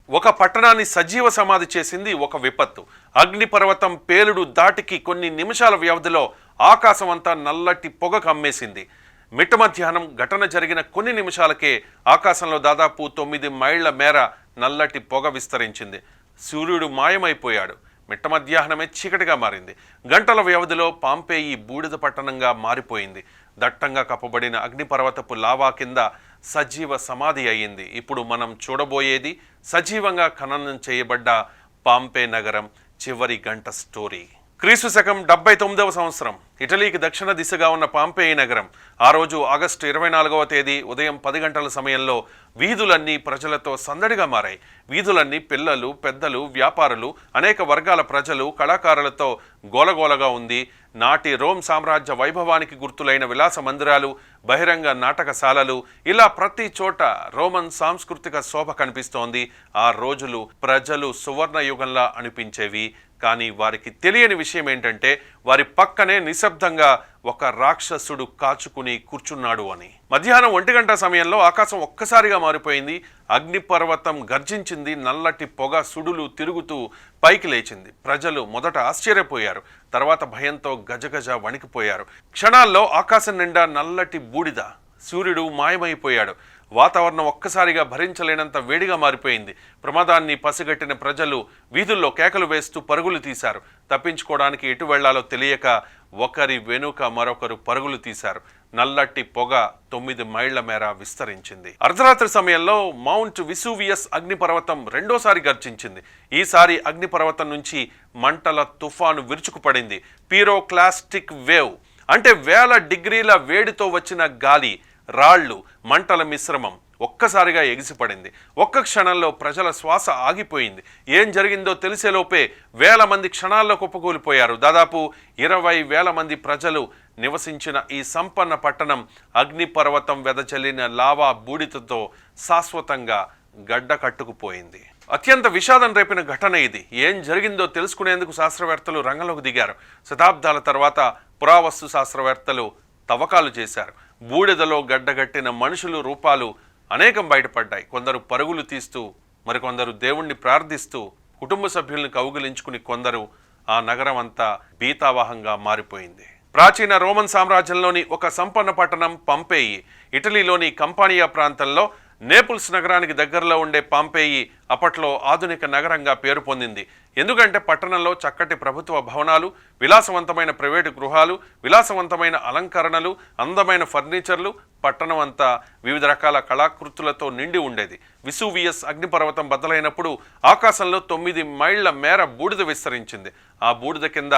ఒక పట్టణాన్ని సజీవ సమాధి చేసింది ఒక విపత్తు. అగ్నిపర్వతం పేలుడు దాటికి కొన్ని నిమిషాల వ్యవధిలో ఆకాశం అంతా నల్లటి పొగ కమ్మేసింది. మిట్ట మధ్యాహ్నం ఘటన జరిగిన కొన్ని నిమిషాలకే ఆకాశంలో దాదాపు 9 మైళ్ల మేర నల్లటి పొగ విస్తరించింది. సూర్యుడు మాయమైపోయాడు. మిట్ట మధ్యాహ్నమే చీకటిగా మారింది. గంటల వ్యవధిలో పాంపేయి బూడిద పట్టణంగా మారిపోయింది. దట్టంగా కప్పబడిన అగ్నిపర్వతపు లావా కింద సజీవ సమాధి అయ్యింది. ఇప్పుడు మనం చూడబోయేది సజీవంగా ఖననం చేయబడ్డ పాంపే నగరం చివరి గంట స్టోరీ. క్రీస్తు శకం 79వ సంవత్సరం. ఇటలీకి దక్షిణ దిశగా ఉన్న పాంపేయి నగరం. ఆ రోజు ఆగస్టు 24వ తేదీ ఉదయం 10 గంటల సమయంలో వీధులన్నీ ప్రజలతో సందడిగా మారాయి. వీధులన్నీ పిల్లలు, పెద్దలు, వ్యాపారులు, అనేక వర్గాల ప్రజలు, కళాకారులతో గోలగోలగా ఉంది. నాటి రోమ్ సామ్రాజ్య వైభవానికి గుర్తులైన విలాస మందిరాలు, బహిరంగ నాటకశాలలు, ఇలా ప్రతి చోట రోమన్ సాంస్కృతిక శోభ కనిపిస్తోంది. ఆ రోజులు ప్రజలు సువర్ణ యుగంలా అనిపించేవి. కానీ వారికి తెలియని విషయం ఏంటంటే వారి పక్కనే నిశ్శబ్దంగా ఒక రాక్షసుడు కాచుకుని కూర్చున్నాడు అని. మధ్యాహ్నం 1 గంట సమయంలో ఆకాశం ఒక్కసారిగా మారిపోయింది. అగ్నిపర్వతం గర్జించింది. నల్లటి పొగ సుడులు తిరుగుతూ పైకి లేచింది. ప్రజలు మొదట ఆశ్చర్యపోయారు. తర్వాత భయంతో గజగజ వణికిపోయారు. క్షణాల్లో ఆకాశం నిండా నల్లటి బూడిద. సూర్యుడు మాయమైపోయాడు. వాతావరణం ఒక్కసారిగా భరించలేనంత వేడిగా మారిపోయింది. ప్రమాదాన్ని పసిగట్టిన ప్రజలు వీధుల్లో కేకలు వేస్తూ పరుగులు తీశారు. తప్పించుకోవడానికి ఎటు వెళ్లాలో తెలియక ఒకరి వెనుక మరొకరు పరుగులు తీశారు. నల్లటి పొగ 9 మైళ్ల మేర విస్తరించింది. అర్ధరాత్రి సమయంలో మౌంట్ విసూవియస్ అగ్నిపర్వతం రెండోసారి గర్జించింది. ఈసారి అగ్నిపర్వతం నుంచి మంటల తుఫాను విరుచుకుపడింది. పీరోక్లాస్టిక్ వేవ్ అంటే 1000 డిగ్రీల వేడితో వచ్చిన గాలి, రాళ్లు, మంటల మిశ్రమం ఒక్కసారిగా ఎగిసిపడింది. ఒక్క క్షణంలో ప్రజల శ్వాస ఆగిపోయింది. ఏం జరిగిందో తెలిసేలోపే 1000 మంది క్షణాల్లో కుప్పకూలిపోయారు. దాదాపు 20,000 మంది ప్రజలు నివసించిన ఈ సంపన్న పట్టణం అగ్నిపర్వతం వెదజల్లిన లావా బూడిదతో శాశ్వతంగా గడ్డ కట్టుకుపోయింది. అత్యంత విషాదం రేపిన ఘటన ఇది. ఏం జరిగిందో తెలుసుకునేందుకు శాస్త్రవేత్తలు రంగంలోకి దిగారు. శతాబ్దాల తర్వాత పురావస్తు శాస్త్రవేత్తలు తవ్వకాలు చేశారు. బూడిదలో గడ్డగట్టిన మనుషులు రూపాలు అనేకం బయటపడ్డాయి. కొందరు పరుగులు తీస్తూ, మరికొందరు దేవుణ్ణి ప్రార్థిస్తూ, కుటుంబ సభ్యుల్ని కౌగిలించుకుని కొందరు. ఆ నగరం అంతా భీతావహంగా మారిపోయింది. ప్రాచీన రోమన్ సామ్రాజ్యంలోని ఒక సంపన్న పట్టణం పాంపేయి. ఇటలీలోని కంపానియా ప్రాంతంలో నేపుల్స్ నగరానికి దగ్గరలో ఉండే పాంపేయి అప్పట్లో ఆధునిక నగరంగా పేరు పొందింది. ఎందుకంటే పట్టణంలో చక్కటి ప్రభుత్వ భవనాలు, విలాసవంతమైన ప్రైవేటు గృహాలు, విలాసవంతమైన అలంకరణలు, అందమైన ఫర్నిచర్లు, పట్టణం అంతా వివిధ రకాల కళాకృతులతో నిండి ఉండేది. విసూవియస్ అగ్నిపర్వతం బద్దలైనప్పుడు ఆకాశంలో 9 మైళ్ల మేర బూడిద విస్తరించింది. ఆ బూడిద కింద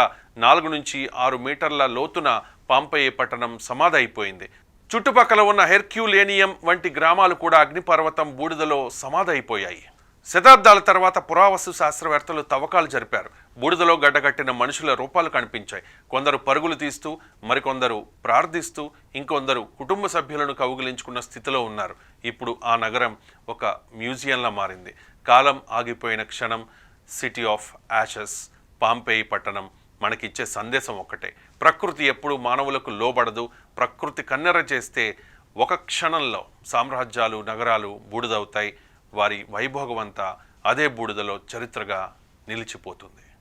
4 నుంచి 6 మీటర్ల లోతున పాంపేయి పట్టణం సమాధి అయిపోయింది. చుట్టుపక్కల ఉన్న హెర్క్యులేనియం వంటి గ్రామాలు కూడా అగ్నిపర్వతం బూడిదలో సమాధి అయిపోయాయి. శతాబ్దాల తర్వాత పురావస్తు శాస్త్రవేత్తలు తవ్వకాలు జరిపారు. బూడిదలో గడ్డగట్టిన మనుషుల రూపాలు కనిపించాయి. కొందరు పరుగులు తీస్తూ, మరికొందరు ప్రార్థిస్తూ, ఇంకొందరు కుటుంబ సభ్యులను కౌగిలించుకున్న స్థితిలో ఉన్నారు. ఇప్పుడు ఆ నగరం ఒక మ్యూజియంలా మారింది. కాలం ఆగిపోయిన క్షణం. సిటీ ఆఫ్ యాషెస్ పాంపేయి పట్టణం మనకిచ్చే సందేశం ఒక్కటే: ప్రకృతి ఎప్పుడు మానవులకు లోబడదు. ప్రకృతి కన్నెర చేస్తే ఒక క్షణంలో సామ్రాజ్యాలు, నగరాలు బూడిదవుతాయి. వారి వైభోగమంతా అదే బూడిదలో చరిత్రగా నిలిచిపోతుంది.